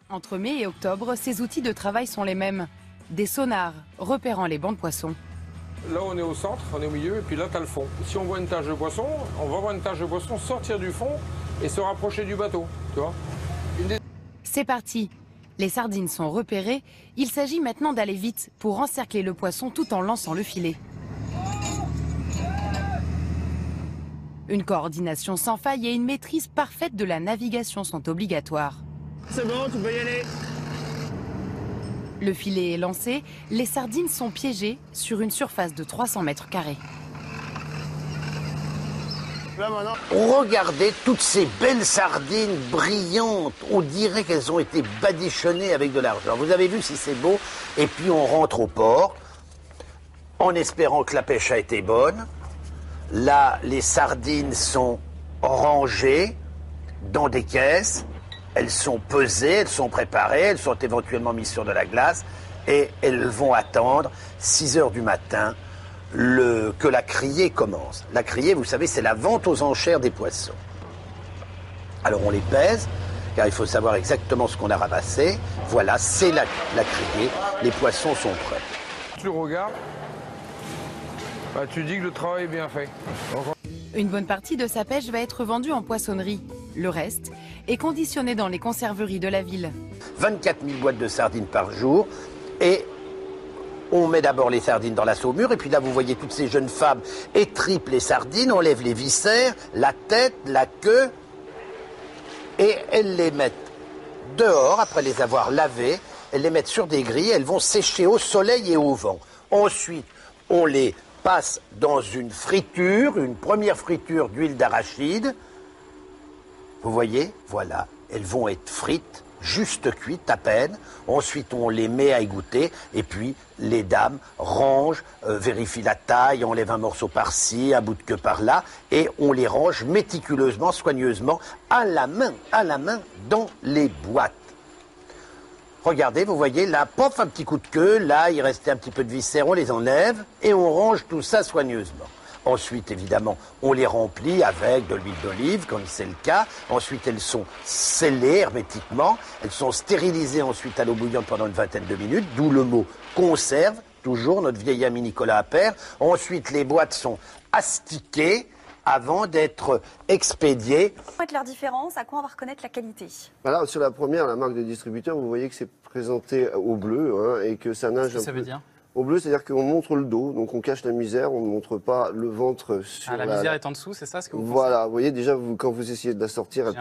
Entre mai et octobre, ces outils de travail sont les mêmes. Des sonars repérant les bancs de poissons. Là, on est au centre, on est au milieu, et puis là, tu as le fond. Si on voit une tache de poisson, on va voir une tache de poisson sortir du fond et se rapprocher du bateau, tu vois. C'est parti. Les sardines sont repérées. Il s'agit maintenant d'aller vite pour encercler le poisson tout en lançant le filet. Une coordination sans faille et une maîtrise parfaite de la navigation sont obligatoires. C'est bon, tu peux y aller. Le filet est lancé, les sardines sont piégées sur une surface de 300 mètres carrés. Regardez toutes ces belles sardines brillantes. On dirait qu'elles ont été badigeonnées avec de l'argent. Vous avez vu si c'est beau. Et puis on rentre au port en espérant que la pêche a été bonne. Là, les sardines sont rangées dans des caisses. Elles sont pesées, elles sont préparées, elles sont éventuellement mises sur de la glace. Et elles vont attendre 6 heures du matin que la criée commence. La criée, vous savez, c'est la vente aux enchères des poissons. Alors on les pèse, car il faut savoir exactement ce qu'on a ramassé. Voilà, c'est la criée. Les poissons sont prêts. Tu le regardes, bah, tu dis que le travail est bien fait. Une bonne partie de sa pêche va être vendue en poissonnerie. Le reste est conditionné dans les conserveries de la ville. 24 000 boîtes de sardines par jour. Et on met d'abord les sardines dans la saumure. Et puis là, vous voyez toutes ces jeunes femmes étripent les sardines, enlèvent les viscères, la tête, la queue. Et elles les mettent dehors, après les avoir lavées. Elles les mettent sur des grilles. Elles vont sécher au soleil et au vent. Ensuite, on les passe dans une friture, une première friture d'huile d'arachide. Vous voyez, voilà, elles vont être frites, juste cuites à peine. Ensuite, on les met à égoutter. Et puis, les dames rangent, vérifient la taille, enlèvent un morceau par-ci, un bout de queue par-là. Et on les range méticuleusement, soigneusement, à la main, dans les boîtes. Regardez, vous voyez, là, pof, un petit coup de queue. Là, il restait un petit peu de viscères, on les enlève. Et on range tout ça soigneusement. Ensuite, évidemment, on les remplit avec de l'huile d'olive, comme c'est le cas. Ensuite, elles sont scellées hermétiquement. Elles sont stérilisées ensuite à l'eau bouillante pendant une vingtaine de minutes, d'où le mot conserve, toujours notre vieil ami Nicolas Appert. Ensuite, les boîtes sont astiquées avant d'être expédiées. Quelle est leur différence? À quoi on va reconnaître la qualité? Voilà, sur la première, la marque de distributeur, vous voyez que c'est présenté au bleu hein, et que ça nage. Qu'est-ce que ça veut dire? Au bleu, c'est-à-dire qu'on montre le dos, donc on cache la misère, on ne montre pas le ventre sur la misère est en dessous, c'est ça ce que vous pensez? Voilà, vous voyez, déjà, quand vous essayez de la sortir, elle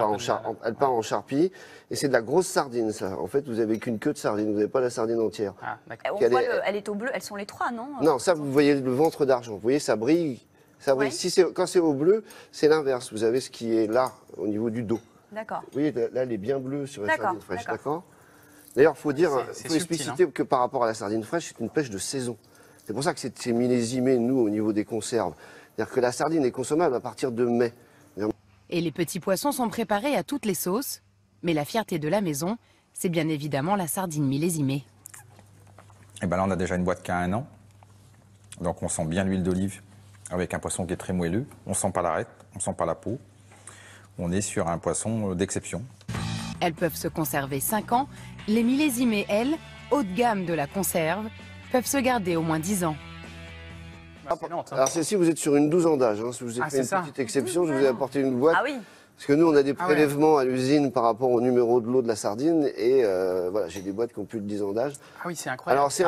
part en charpie. Et c'est de la grosse sardine, ça. En fait, vous n'avez qu'une queue de sardine, vous n'avez pas la sardine entière. Ah, on voit elle est au bleu, elles sont les trois, non? Non, ça, vous voyez le ventre d'argent. Vous voyez, ça brille. Ça brille. Ouais. Quand c'est au bleu, c'est l'inverse. Vous avez ce qui est là, au niveau du dos. D'accord. Vous voyez, là, elle est bien bleue sur la sardine fraîche, d'accord? D'ailleurs, il faut expliciter que par rapport à la sardine fraîche, c'est une pêche de saison. C'est pour ça que c'est millésimé, nous, au niveau des conserves. C'est-à-dire que la sardine est consommable à partir de mai. Et les petits poissons sont préparés à toutes les sauces. Mais la fierté de la maison, c'est bien évidemment la sardine millésimée. Et ben là, on a déjà une boîte qui a 1 an. Donc on sent bien l'huile d'olive avec un poisson qui est très moelleux. On sent pas l'arête, on sent pas la peau. On est sur un poisson d'exception. Elles peuvent se conserver 5 ans. Les millésimées, elles, haut de gamme de la conserve, peuvent se garder au moins 10 ans. Alors celle-ci, vous êtes sur une 12 ans d'âge. Hein. Si vous avez fait une petite exception, je vous ai apporté une boîte. Ah oui. Parce que nous, on a des prélèvements à l'usine par rapport au numéro de l'eau de la sardine. Et voilà, j'ai des boîtes qui ont plus de 10 ans d'âge. Ah oui, c'est incroyable. Alors, c'est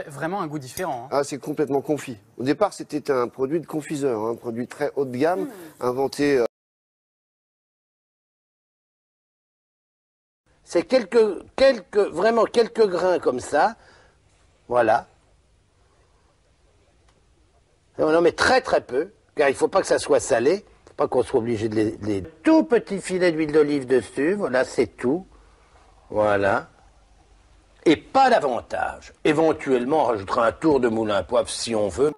vraiment un goût différent. Hein. Ah, c'est complètement confit. Au départ, c'était un produit de confiseur, un produit très haut de gamme, inventé... C'est vraiment quelques grains comme ça. Voilà. On en met très très peu, car il ne faut pas que ça soit salé. Il ne faut pas qu'on soit obligé de les... Tout petit filet d'huile d'olive dessus, voilà, c'est tout. Voilà. Et pas davantage. Éventuellement, on rajoutera un tour de moulin à poivre si on veut.